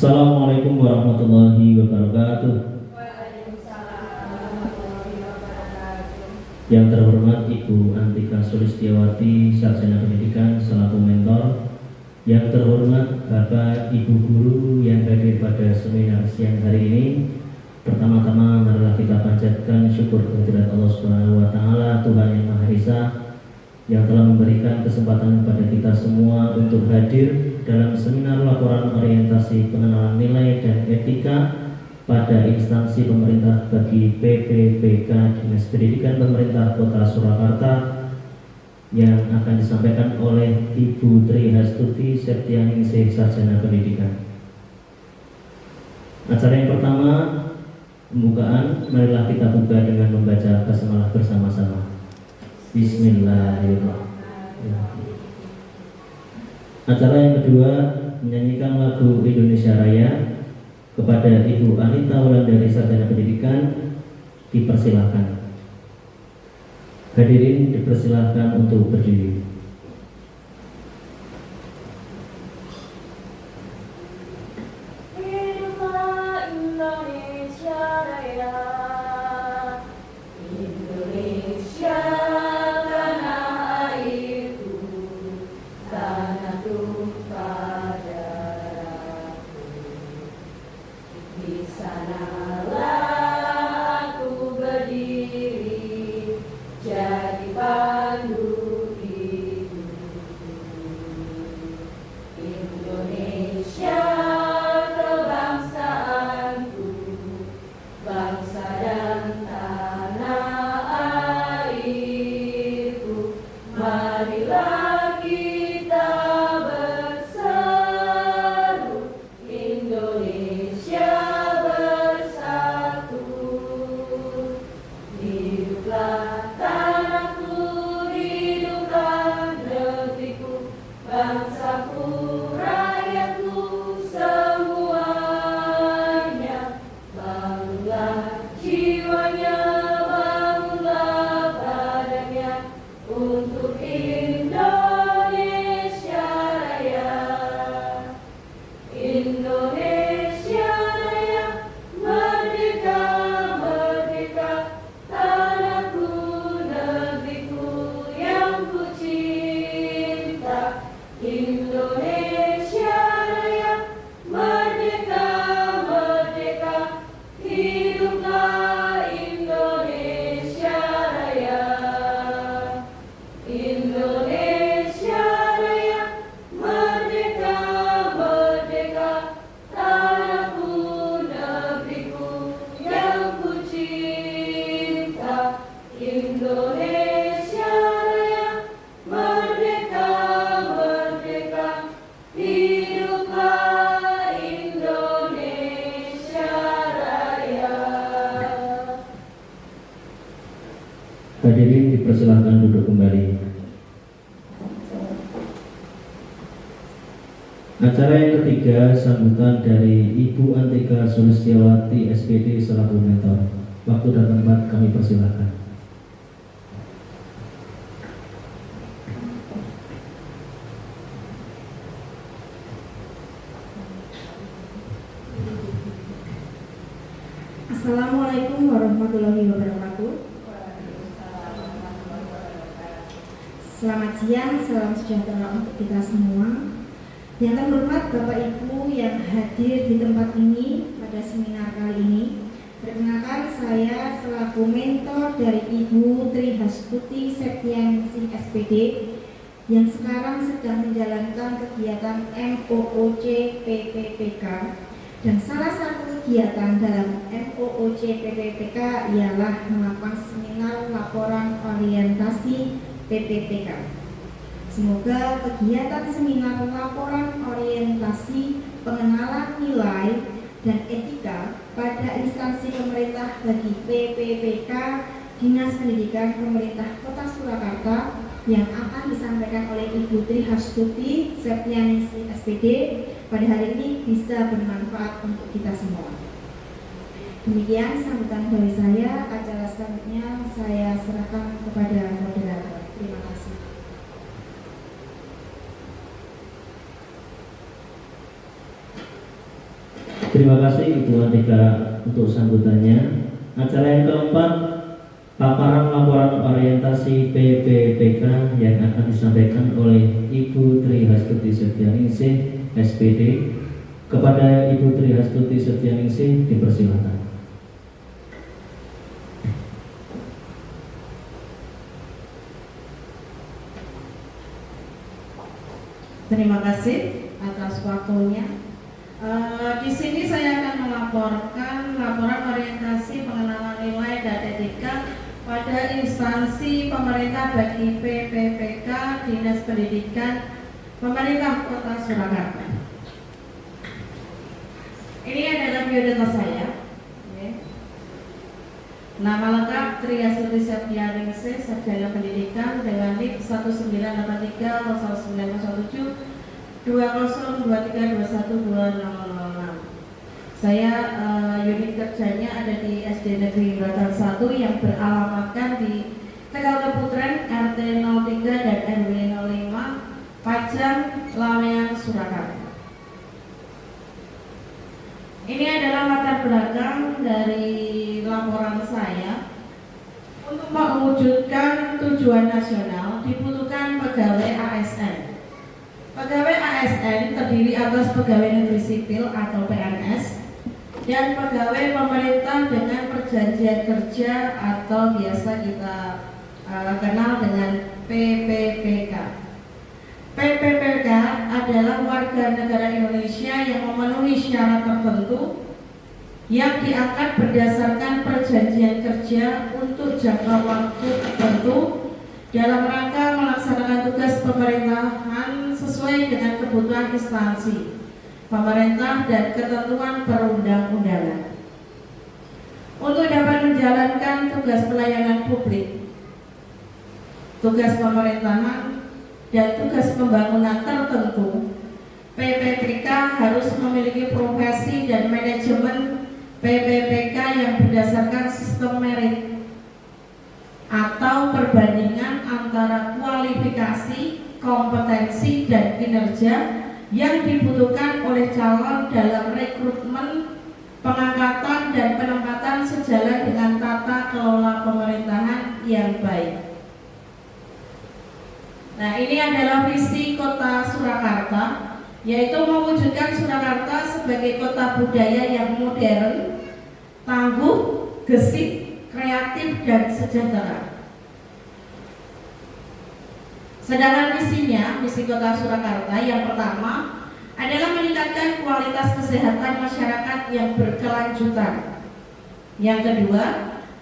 Assalamualaikum warahmatullahi wabarakatuh. Yang terhormat Ibu Antika Sulistiawati, Sarjana Pendidikan selaku mentor. Yang terhormat Bapak Ibu Guru yang hadir pada seminar siang hari ini. Pertama-tama marilah kita panjatkan syukur kehadirat Allah Subhanahu wa taala, Tuhan yang Maha Esa, yang telah memberikan kesempatan kepada kita semua untuk hadir dalam seminar laporan orientasi pengenalan nilai dan etika pada instansi pemerintah bagi PPPK Dinas Pendidikan Pemerintah Kota Surakarta yang akan disampaikan oleh Ibu Tri Hastuti Septianingsih, Sarjana Pendidikan. Acara yang pertama, pembukaan, marilah kita buka dengan membaca basmalah bersama-sama. Bismillahirrahmanirrahim. Acara yang kedua, menyanyikan lagu Indonesia Raya. Kepada Ibu Anita Wulandari, Sarjana Pendidikan, dipersilahkan. Hadirin dipersilahkan untuk berdiri. Hadirin dipersilahkan duduk kembali. Acara yang ketiga, sambutan dari Ibu Antika Sulistiawati SPD selaku mentor. Waktu dan tempat kami persilahkan. Assalamualaikum warahmatullahi wabarakatuh. Selamat siang, salam sejahtera untuk kita semua. Yang terhormat Bapak Ibu yang hadir di tempat ini pada seminar kali ini. Perkenalkan, saya selaku mentor dari Ibu Tri Hastuti Septianingsih SPD yang sekarang sedang menjalankan kegiatan MOOC PPPK, dan salah satu kegiatan dalam MOOC PPPK ialah melakukan seminar laporan orientasi PPPK. Semoga kegiatan seminar laporan orientasi pengenalan nilai dan etika pada instansi pemerintah bagi PPPK Dinas Pendidikan Pemerintah Kota Surakarta yang akan disampaikan oleh Ibu Tri Hastuti Septianingsih SPD pada hari ini bisa bermanfaat untuk kita semua. Demikian sambutan dari saya. Acara selanjutnya saya serahkan kepada moderator. Terima kasih. Terima kasih Ibu Antika untuk sambutannya. Acara yang keempat, paparan laporan orientasi PPPK yang akan disampaikan oleh Ibu Tri Hastuti Setianingsih, SPD. Kepada Ibu Tri Hastuti Setianingsih, dipersilakan. Terima kasih atas waktunya. Di sini saya akan melaporkan laporan orientasi pengenalan nilai dan etika pada instansi pemerintah bagi PPPK Dinas Pendidikan Pemerintah Kota Surakarta. Ini adalah biodata saya. Nama lengkap Tri Hastuti Setianingsih, Sarjana Pendidikan dengan NIK 1983 0907 2023212006. Saya unit kerjanya ada di SD Negeri Bratan 1 yang beralamatkan di Tegal Keputren RT 03 dan RW 05 Pajang, Lawean, Surakarta. Ini adalah latar belakang dari laporan saya. Untuk mewujudkan tujuan nasional dibutuhkan pegawai ASN. Pegawai ASN terdiri atas pegawai negeri sipil atau PNS dan pegawai pemerintah dengan perjanjian kerja atau biasa kita kenal dengan PPPK. PPPK adalah warga negara Indonesia yang memenuhi syarat tertentu yang diangkat berdasarkan perjanjian kerja untuk jangka waktu tertentu dalam rangka melaksanakan tugas pemerintahan sesuai dengan kebutuhan instansi pemerintah dan ketentuan perundang-undangan. Untuk dapat menjalankan tugas pelayanan publik, tugas pemerintahan, dan tugas pembangunan tertentu, PPPK harus memiliki profesi dan manajemen PPPK yang berdasarkan sistem merit atau perbandingan antara kualifikasi, kompetensi, dan kinerja yang dibutuhkan oleh calon dalam rekrutmen, pengangkatan, dan penempatan sejalan dengan tata kelola pemerintahan yang baik. Nah, ini adalah visi Kota Surakarta, yaitu mewujudkan Surakarta sebagai kota budaya yang modern, tangguh, gesit, kreatif, dan sejahtera. Sedangkan misi Kota Surakarta yang pertama adalah meningkatkan kualitas kesehatan masyarakat yang berkelanjutan. Yang kedua,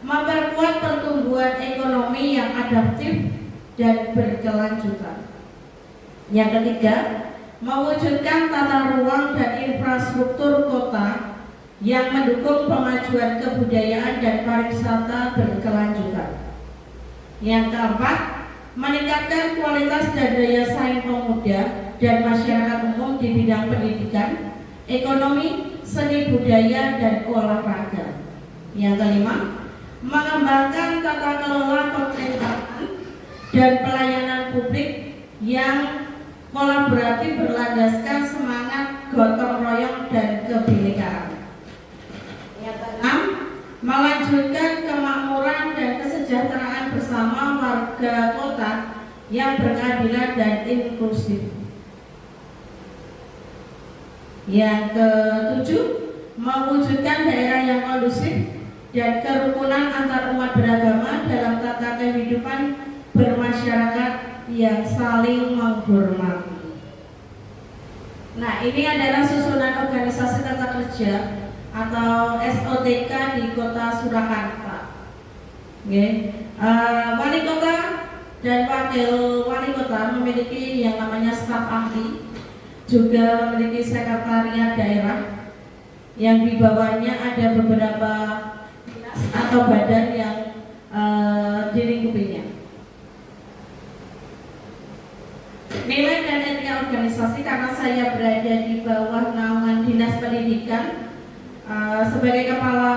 memperkuat pertumbuhan ekonomi yang adaptif dan berkelanjutan. Yang ketiga, mewujudkan tata ruang dan infrastruktur kota yang mendukung pemajuan kebudayaan dan pariwisata berkelanjutan. Yang keempat, meningkatkan kualitas dan daya saing pemuda dan masyarakat umum di bidang pendidikan, ekonomi, seni budaya, dan olahraga. Yang kelima, mengembangkan tata kelola pemerintahan dan pelayanan publik yang kolaboratif berlandaskan semangat gotong royong dan kebinekaan. Yang keenam, melanjutkan kemakmuran dan kesejahteraan bersama warga kota yang berkeadilan dan inklusif. Yang ketujuh, mewujudkan daerah yang kondusif dan kerukunan antar umat beragama dalam tata kehidupan bermasyarakat yang saling menghormati. Nah, ini adalah susunan organisasi tata kerja atau SOTK di Kota Surakarta. Wali kota dan wakil wali kota memiliki yang namanya staf ahli, juga memiliki sekretariat daerah yang di bawahnya ada beberapa dinas atau badan yang dilingkupinya. Nilai dan etika organisasi, karena saya berada di bawah naungan Dinas Pendidikan, sebagai Kepala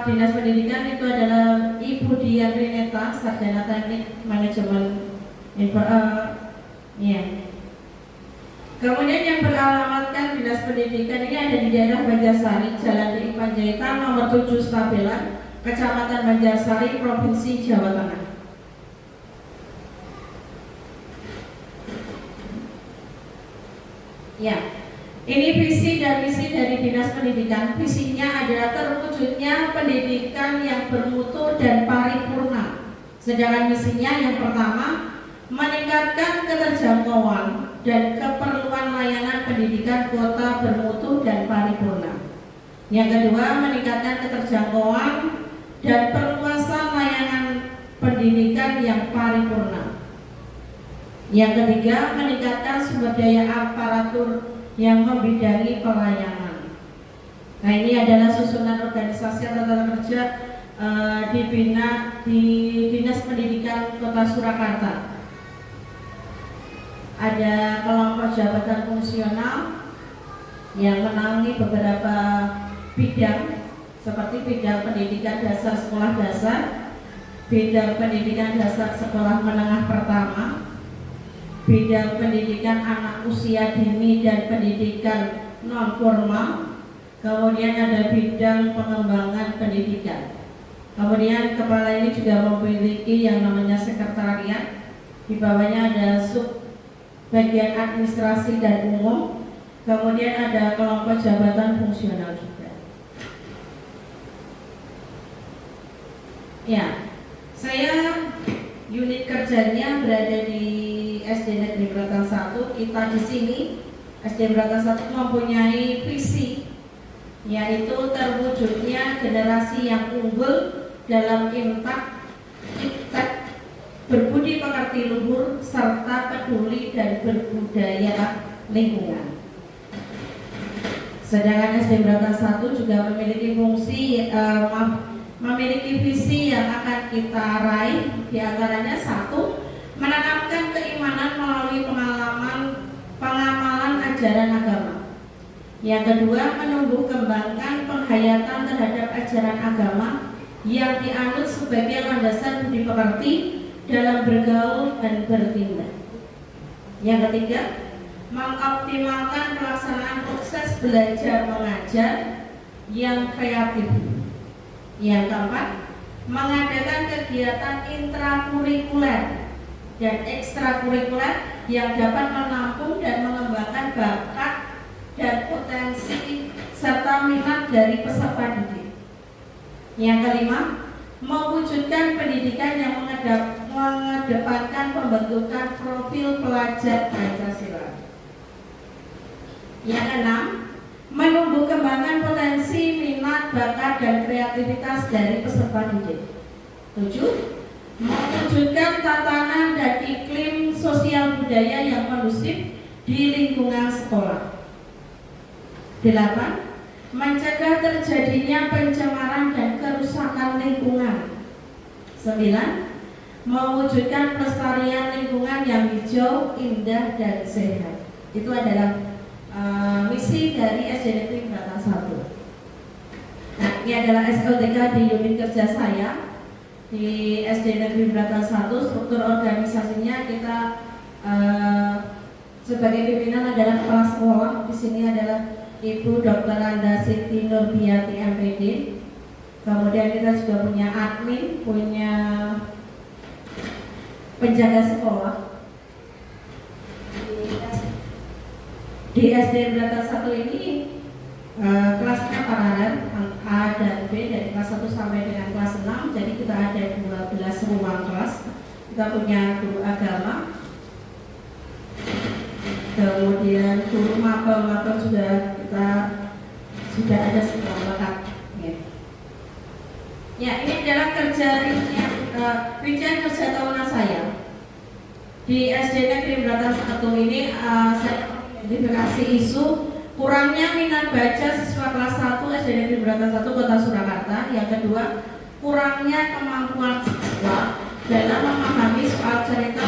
Dinas Pendidikan itu adalah Ibu Dian Rineta, Sarjana Teknik Manajemen Kemudian yang beralamatkan Dinas Pendidikan ini ada di daerah Banjarsari, Jalan D. Panjaitan nomor 7 Stabelan, Kecamatan Banjarsari, Provinsi Jawa Tengah. Ya, ini visi dan misi dari Dinas Pendidikan. Visinya adalah terwujudnya pendidikan yang bermutu dan paripurna. Sedangkan misinya yang pertama, meningkatkan keterjangkauan dan keperluan layanan pendidikan kota bermutu dan paripurna. Yang kedua, meningkatkan keterjangkauan dan perluasan layanan pendidikan yang paripurna. Yang ketiga, meningkatkan sumber daya aparatur yang membidangi pelayanan. Nah, ini adalah susunan organisasi atau tata kerja dibina di Dinas Pendidikan Kota Surakarta. Ada kelompok jabatan fungsional yang menaungi beberapa bidang seperti bidang pendidikan dasar sekolah dasar, bidang pendidikan dasar sekolah menengah pertama, bidang pendidikan anak usia dini dan pendidikan non formal, kemudian ada bidang pengembangan pendidikan. Kemudian kepala ini juga memiliki yang namanya sekretariat, di bawahnya ada sub bagian administrasi dan umum, kemudian ada kelompok jabatan fungsional juga. Ya, saya unit kerjanya berada di SD Negeri Bratan 1. Kita di sini SD Bratan 1 mempunyai visi, yaitu terwujudnya generasi yang unggul dalam impact, berbudi pekerti luhur, serta peduli dan berbudaya lingkungan. Sedangkan SD Bratan 1 juga memiliki fungsi, memiliki visi yang akan kita raih. Di antaranya satu, menanamkan keimanan melalui pengamalan ajaran agama. Yang kedua, menumbuh kembangkan penghayatan terhadap ajaran agama yang dianut sebagai landasan budi pekerti dalam bergaul dan bertindak. Yang ketiga, mengoptimalkan pelaksanaan proses belajar mengajar yang kreatif. Yang keempat, mengadakan kegiatan intrakurikuler dan ekstrakurikuler yang dapat menampung dan mengembangkan bakat dan potensi serta minat dari peserta didik. Yang kelima, mewujudkan pendidikan yang mengedepankan pembentukan profil pelajar Pancasila. Yang keenam, menumbuh kembangkan potensi, minat, bakat, dan kreativitas dari peserta didik. 7. Mewujudkan tatanan dan iklim sosial budaya yang kondusif di lingkungan sekolah. 8. Mencegah terjadinya pencemaran dan kerusakan lingkungan. 9. Mewujudkan pelestarian lingkungan yang hijau, indah, dan sehat. Itu adalah misi dari SD Negeri Bratan 1. Nah, ini adalah SLTK di unit kerja saya di SD Negeri Bratan 1. Struktur organisasinya kita sebagai pimpinan adalah kepala sekolah. Di sini adalah Ibu Dr. Anda Siti Nurbiati MPD. Kemudian kita juga punya admin, punya penjaga sekolah. Di SD Bratan 1 ini kelasnya paralel A dan B, dari kelas 1 sampai dengan kelas 6. Jadi kita ada 12 ruang kelas. Kita punya guru agama, kemudian guru mapel juga kita sudah ada semua lengkap. Ya, ini adalah rincian kerja tahunan saya di SD Negeri Bratan 1 ini. Saya identifikasi isu kurangnya minat baca siswa kelas 1 SD Negeri Bratan 1 Kota Surakarta. Yang kedua, kurangnya kemampuan siswa dalam memahami soal cerita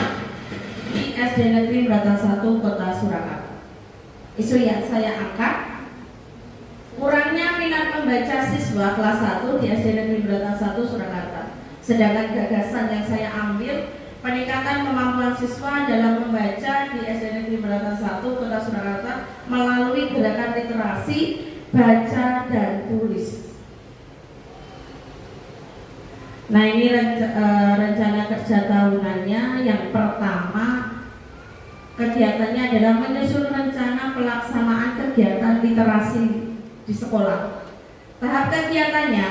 di SD Negeri Bratan 1 Kota Surakarta. Isu yang saya angkat, kurangnya minat membaca siswa kelas 1 di SD Negeri Bratan 1 Surakarta. Sedangkan gagasan yang saya ambil peningkatan kemampuan siswa dalam membaca di SD Negeri Bratan 1 Kota Surakarta melalui gerakan literasi baca dan tulis. Nah, ini rencana kerja tahunannya. Yang pertama, kegiatannya adalah menyusun rencana pelaksanaan kegiatan literasi di sekolah. Tahap kegiatannya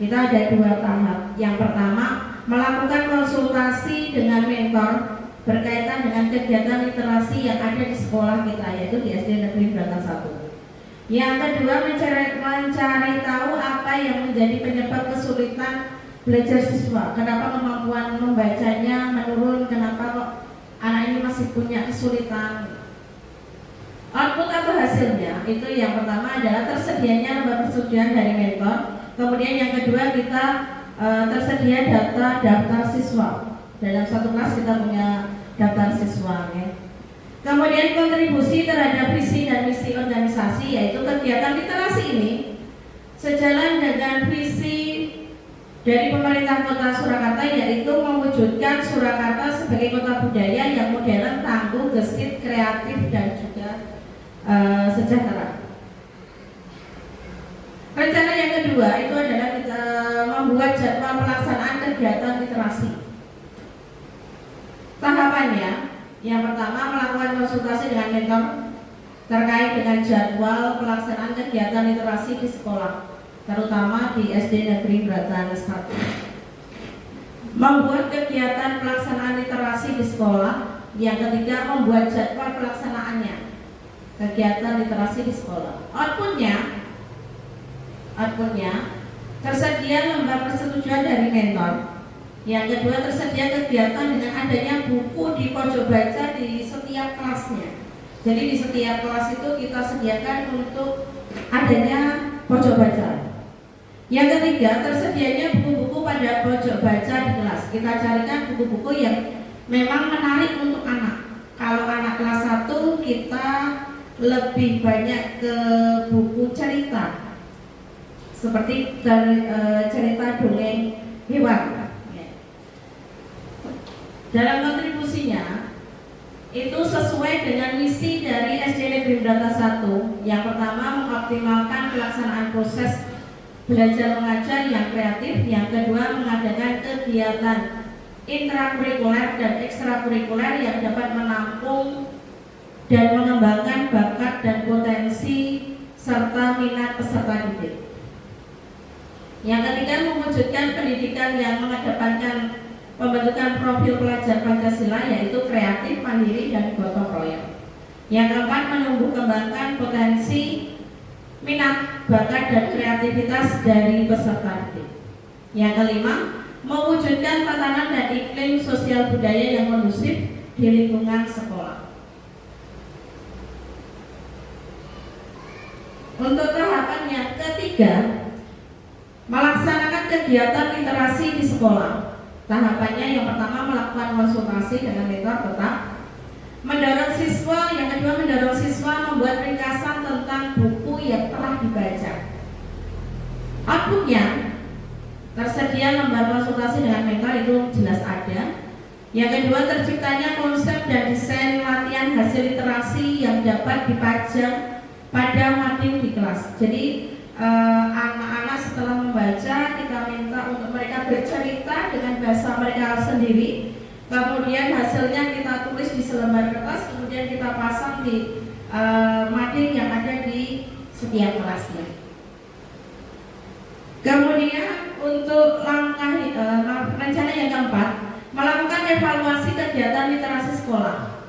kita ada 2 tahap. Yang pertama, melakukan konsultasi dengan mentor berkaitan dengan kegiatan literasi yang ada di sekolah kita, yaitu di SD Negeri Bratan 1. Yang kedua, mencari tahu apa yang menjadi penyebab kesulitan belajar siswa. Kenapa kemampuan membacanya menurun, kenapa kok anak ini masih punya kesulitan. Output atau hasilnya itu yang pertama adalah tersedianya lembar persetujuan dari mentor. Kemudian yang kedua, kita tersedia daftar siswa. Dalam satu kelas kita punya daftar siswa, ya. Kemudian kontribusi terhadap visi dan misi organisasi, yaitu kegiatan literasi ini sejalan dengan visi dari pemerintah Kota Surakarta, yaitu mewujudkan Surakarta sebagai kota budaya yang modern, tangguh, gesit, kreatif, dan juga sejahtera. Rencana yang kedua itu adalah kita membuat jadwal pelaksanaan kegiatan literasi. Tahapannya, yang pertama melakukan konsultasi dengan mentor terkait dengan jadwal pelaksanaan kegiatan literasi di sekolah, terutama di SD Negeri Bratan 1. Membuat kegiatan pelaksanaan literasi di sekolah. Yang ketiga, membuat jadwal pelaksanaannya, kegiatan literasi di sekolah. Outputnya tersedia lembar persetujuan dari mentor. Yang kedua, tersedia kegiatan dengan adanya buku di pojok baca di setiap kelasnya. Jadi di setiap kelas itu kita sediakan untuk adanya pojok baca. Yang ketiga, tersedianya buku-buku pada pojok baca di kelas. Kita carikan buku-buku yang memang menarik untuk anak. Kalau anak kelas 1, kita lebih banyak ke buku cerita, seperti cerita dongeng hewan. Dalam kontribusinya itu sesuai dengan misi dari SD Negeri Bratan 1. Yang pertama, mengoptimalkan pelaksanaan proses belajar mengajar yang kreatif. Yang kedua, mengadakan kegiatan intrakurikuler dan ekstrakurikuler yang dapat menampung dan mengembangkan bakat dan potensi serta minat peserta didik. Yang ketiga, mewujudkan pendidikan yang mengedepankan pembentukan profil pelajar Pancasila, yaitu kreatif, mandiri, dan gotong royong. Yang keempat, menumbuh kembangkan potensi minat, bakat, dan kreativitas dari peserta didik. Yang kelima, mewujudkan tatanan dan iklim sosial budaya yang kondusif di lingkungan sekolah. Untuk tahapan yang ketiga, melaksanakan kegiatan literasi di sekolah. Tahapannya yang pertama, melakukan konsultasi dengan mentor tetap, mendorong siswa. Yang kedua, mendorong siswa membuat ringkasan tentang buku yang telah dibaca. Outputnya, tersedia lembar konsultasi dengan mentor, itu jelas ada. Yang kedua, terciptanya konsep dan desain latihan hasil literasi yang dapat dipajang pada mading di kelas. Jadi anak-anak setelah membaca, kita minta untuk mereka bercerita dengan bahasa mereka sendiri. Kemudian hasilnya kita tulis di selembar kertas, kemudian kita pasang di mading yang ada di setiap kelasnya. Kemudian untuk langkah rencana yang keempat, melakukan evaluasi kegiatan literasi sekolah.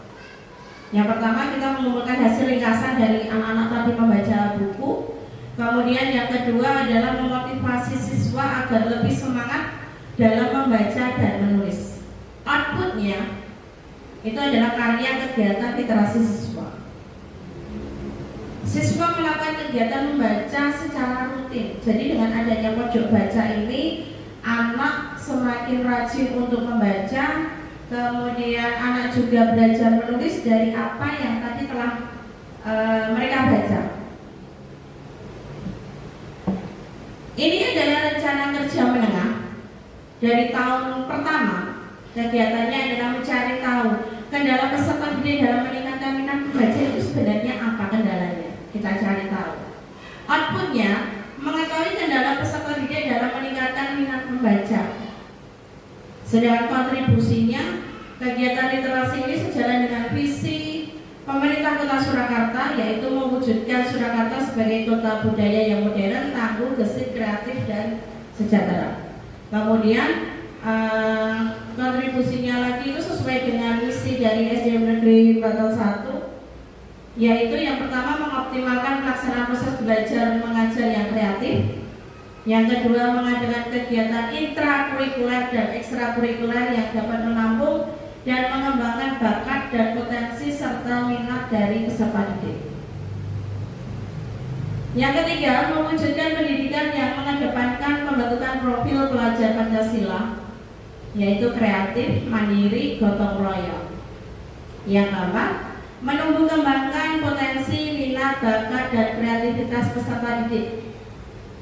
Yang pertama, kita mengumpulkan hasil ringkasan dari anak-anak tadi membaca buku. Kemudian yang kedua adalah memotivasi siswa agar lebih semangat dalam membaca dan menulis. Outputnya itu adalah karya kegiatan literasi siswa. Siswa melakukan kegiatan membaca secara rutin. Jadi dengan adanya pojok baca ini, anak semakin rajin untuk membaca. Kemudian anak juga belajar menulis dari apa yang tadi telah mereka baca. Ini adalah rencana kerja menengah dari tahun pertama Kegiatannya adalah mencari tahu kendala peserta didik dalam meningkatkan minat membaca itu sebenarnya apa kendalanya. Kita cari tahu. Outputnya mengetahui kendala peserta didik dalam meningkatkan minat membaca. Sedangkan kontribusinya, kegiatan literasi ini sejalan dengan visi pemerintah Kota Surakarta, yaitu mewujudkan Surakarta sebagai kota budaya yang modern, tangguh, gesit, kreatif, dan sejahtera. Kemudian kontribusinya lagi itu sesuai dengan misi dari SDN Negeri Batal 1, yaitu yang pertama mengoptimalkan pelaksanaan proses belajar mengajar yang kreatif. Yang kedua, mengadakan kegiatan intrakurikuler dan ekstrakurikuler yang dapat menampung dan mengembangkan bakat dan potensi serta minat dari peserta didik. Yang ketiga, mewujudkan pendidikan yang mengedepankan pembentukan profil pelajar Pancasila, yaitu kreatif, mandiri, gotong royong. Yang keempat, menumbuh kembangkan potensi minat, bakat, dan kreativitas peserta didik.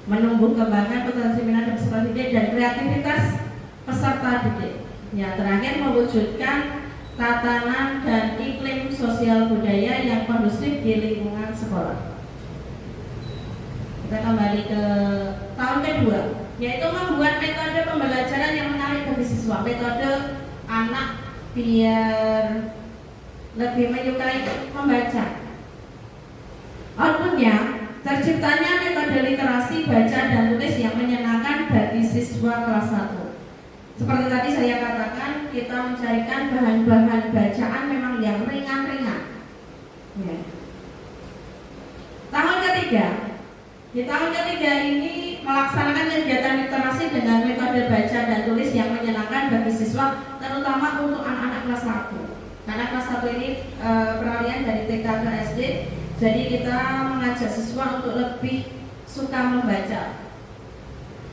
Menumbuh kembangkan potensi minat peserta didik dan kreativitas peserta didik. Yang terakhir, mewujudkan tatanan dan iklim sosial budaya yang kondusif di lingkungan sekolah. Kita kembali ke tahun kedua, yaitu membuat metode pembelajaran yang menarik bagi siswa. Metode anak biar lebih menyukai membaca. Outputnya, terciptanya metode literasi baca dan tulis yang menyenangkan bagi siswa kelas 1. Seperti tadi saya katakan, kita mencarikan bahan-bahan bacaan memang yang ringan-ringan. Ya. Di tahun ketiga ini melaksanakan kegiatan literasi dengan metode baca dan tulis yang menyenangkan bagi siswa, terutama untuk anak-anak kelas 1. Karena kelas 1 ini peralihan dari TK ke SD, jadi kita mengajak siswa untuk lebih suka membaca.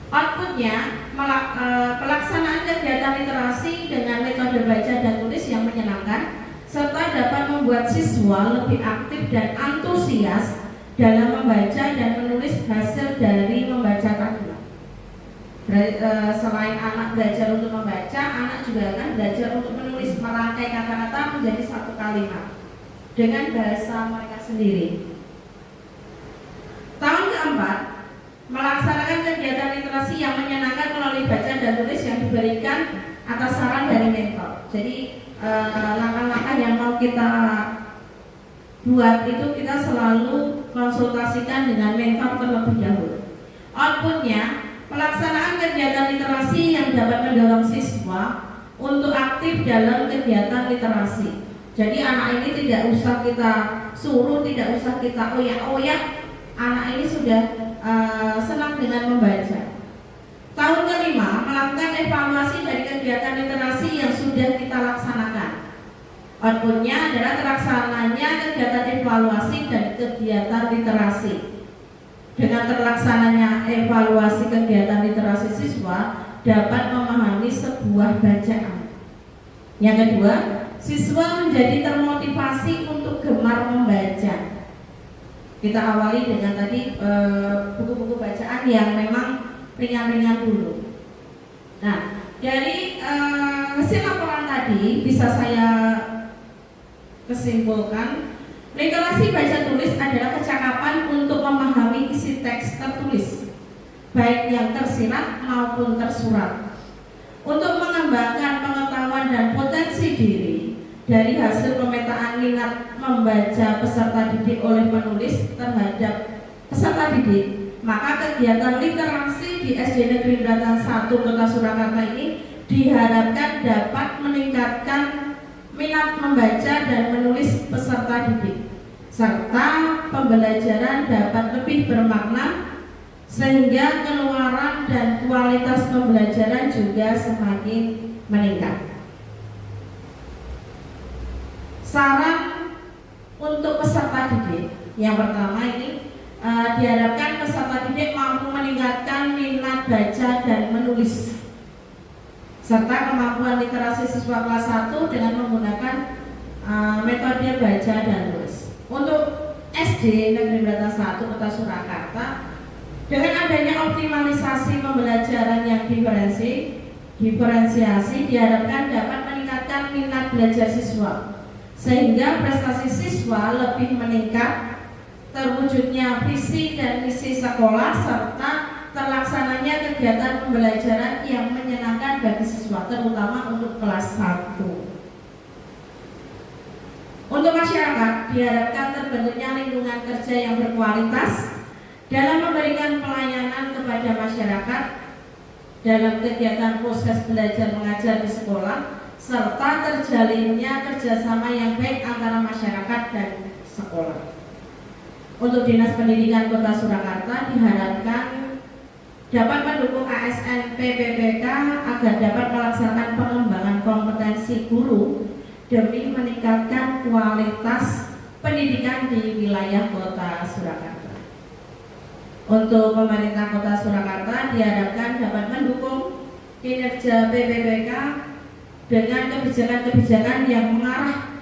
Outputnya, pelaksanaan kegiatan literasi dengan metode baca dan tulis yang menyenangkan, serta dapat membuat siswa lebih aktif dan antusias dalam membaca dan menulis hasil dari membaca tadi. Selain anak belajar untuk membaca, anak juga akan belajar untuk menulis, merangkai kata-kata menjadi satu kalimat dengan bahasa mereka sendiri. Tahun keempat, melaksanakan kegiatan literasi yang menyenangkan melalui baca dan tulis yang diberikan atas saran dari mentor. Jadi langkah-langkah yang mau kita buat itu kita selalu konsultasikan dengan mentor terlebih dahulu. Outputnya, pelaksanaan kegiatan literasi yang dapat mendorong siswa untuk aktif dalam kegiatan literasi. Jadi anak ini tidak usah kita suruh, tidak usah kita oyak-oyak, anak ini sudah senang dengan membaca. Tahun kelima, melakukan evaluasi dari kegiatan literasi yang sudah kita laksanakan. Outputnya adalah terlaksananya kegiatan evaluasi dan kegiatan literasi. Dengan terlaksananya evaluasi kegiatan literasi siswa dapat memahami sebuah bacaan. Yang kedua, siswa menjadi termotivasi untuk gemar membaca. Kita awali dengan tadi buku-buku bacaan yang memang ringan-ringan dulu. Nah, dari hasil laporan tadi bisa saya kesimpulkan, literasi baca tulis adalah kecakapan untuk memahami isi teks tertulis, baik yang tersirat maupun tersurat, untuk mengembangkan pengetahuan dan potensi diri dari hasil pemetaan minat membaca peserta didik oleh penulis terhadap peserta didik. Maka kegiatan literasi di SD Negeri Bratan 1 Kota Surakarta ini diharapkan dapat meningkatkan minat membaca dan menulis peserta didik, serta pembelajaran dapat lebih bermakna sehingga keluaran dan kualitas pembelajaran juga semakin meningkat. Saran untuk peserta didik yang pertama ini diharapkan peserta didik mampu meningkatkan minat baca dan menulis serta kemampuan literasi siswa kelas 1 dengan menggunakan metode baca dan tulis. Untuk SD Negeri Bratan 1 Kota Surakarta, dengan adanya optimalisasi pembelajaran yang diferensi, diferensiasi diharapkan dapat meningkatkan minat belajar siswa, sehingga prestasi siswa lebih meningkat, terwujudnya visi dan misi sekolah, serta terlaksananya kegiatan pembelajaran yang menyenangkan bagi siswa, terutama untuk kelas 1. Untuk masyarakat, diharapkan terbentuknya lingkungan kerja yang berkualitas dalam memberikan pelayanan kepada masyarakat dalam kegiatan proses belajar mengajar di sekolah, serta terjalinnya kerjasama yang baik antara masyarakat dan sekolah. Untuk Dinas Pendidikan Kota Surakarta diharapkan dapat mendukung ASN PPPK agar dapat melaksanakan pengembangan kompetensi guru demi meningkatkan kualitas pendidikan di wilayah Kota Surakarta. Untuk pemerintah Kota Surakarta diharapkan dapat mendukung kinerja PPPK dengan kebijakan-kebijakan yang mengarah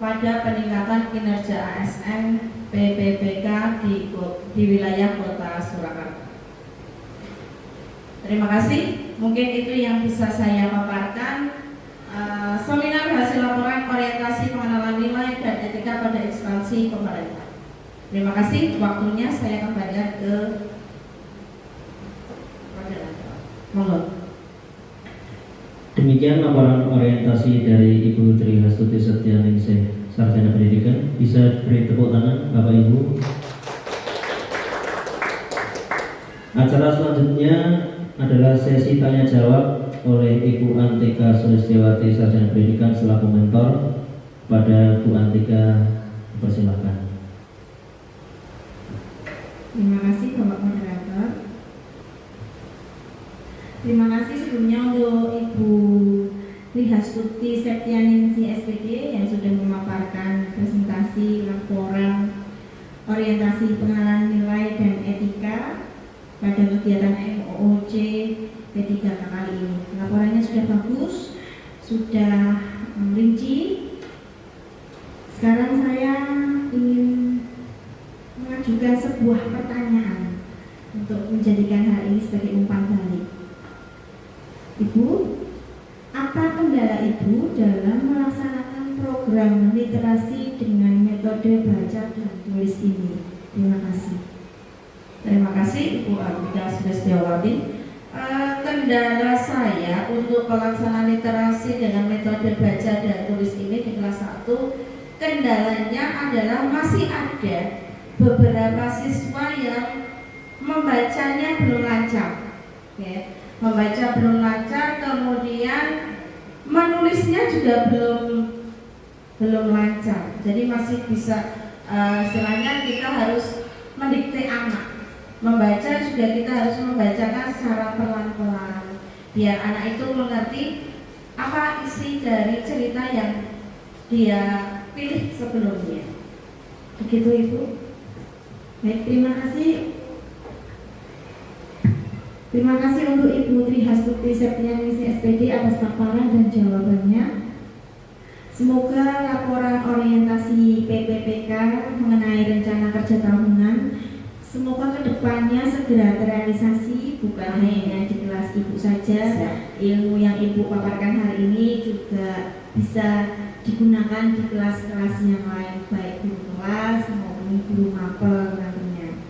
pada peningkatan kinerja ASN PPPK di wilayah Kota Surakarta. Terima kasih. Mungkin itu yang bisa saya paparkan. Seminar hasil laporan orientasi pengenalan nilai dan etika pada instansi pemerintah. Terima kasih. Waktunya saya kembalikan ke moderator. Demikian laporan orientasi dari Ibu Tri Hastuti Setianingsih, Sarjana Pendidikan. Bisa beri tepuk tangan Bapak Ibu. Acara selanjutnya adalah sesi tanya jawab oleh Ibu Antika Sulistiawati, Sarjana Pendidikan selaku mentor. Pada Bu Antika, persilakan. Terima kasih Bapak Moderator. Terima kasih sebelumnya untuk Ibu Tri Hastuti Septianingsih SPD yang sudah memaparkan presentasi laporan orientasi pengenalan nilai dan etika pada kegiatan MOOC P3K kali ini. Laporannya sudah bagus, sudah rinci. Sekarang saya ingin mengajukan sebuah pertanyaan untuk menjadikan hal ini sebagai umpan balik. Ibu, apa kendala Ibu dalam melaksanakan program literasi dengan metode baca dan tulis ini? Terima kasih. Terima kasih Ibu Antika Sulistiawati. Kendala saya untuk pelaksanaan literasi dengan metode baca dan tulis ini di kelas 1, kendalanya adalah masih ada beberapa siswa yang membacanya belum lancar, ya. Membaca belum lancar, kemudian menulisnya juga belum lancar. Jadi masih bisa istilahnya kita harus mendikte anak. Membaca juga kita harus membacakan secara pelan-pelan biar anak itu mengerti apa isi dari cerita yang dia pilih sebelumnya. Begitu Ibu. Baik, terima kasih. Terima kasih untuk Ibu Tri Hastuti Septianingsih SPD atas paparan dan jawabannya. Semoga laporan orientasi PPPK mengenai rencana kerja tahunan semoga kedepannya segera terrealisasi, bukan hanya di kelas Ibu saja. Ilmu yang Ibu paparkan hari ini juga bisa digunakan di kelas-kelas yang lain, baik guru kelas maupun guru mapel nantinya,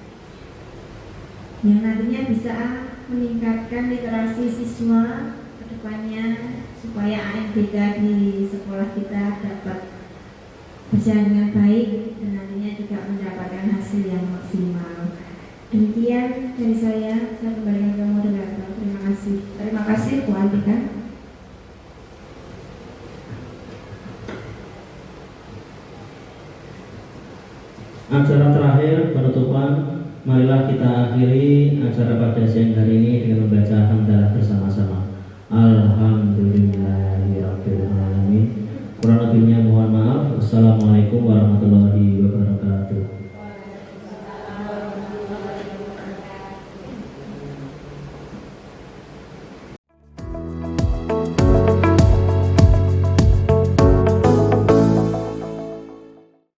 yang nantinya bisa meningkatkan literasi siswa kedepannya supaya ANBK di sekolah kita dapat berjalan dengan baik dan nantinya juga mendapatkan hasil yang maksimal. Demikian dari saya kembalikan ke moderator. Terima kasih. Terima kasih Bu Antika. Acara terakhir penutupan, marilah kita akhiri acara pada siang hari ini dengan membaca hamdalah bersama-sama. Alhamdulillahirabbil alamin. Kurang lebihnya mohon maaf. Wassalamualaikum warahmatullahi wabarakatuh.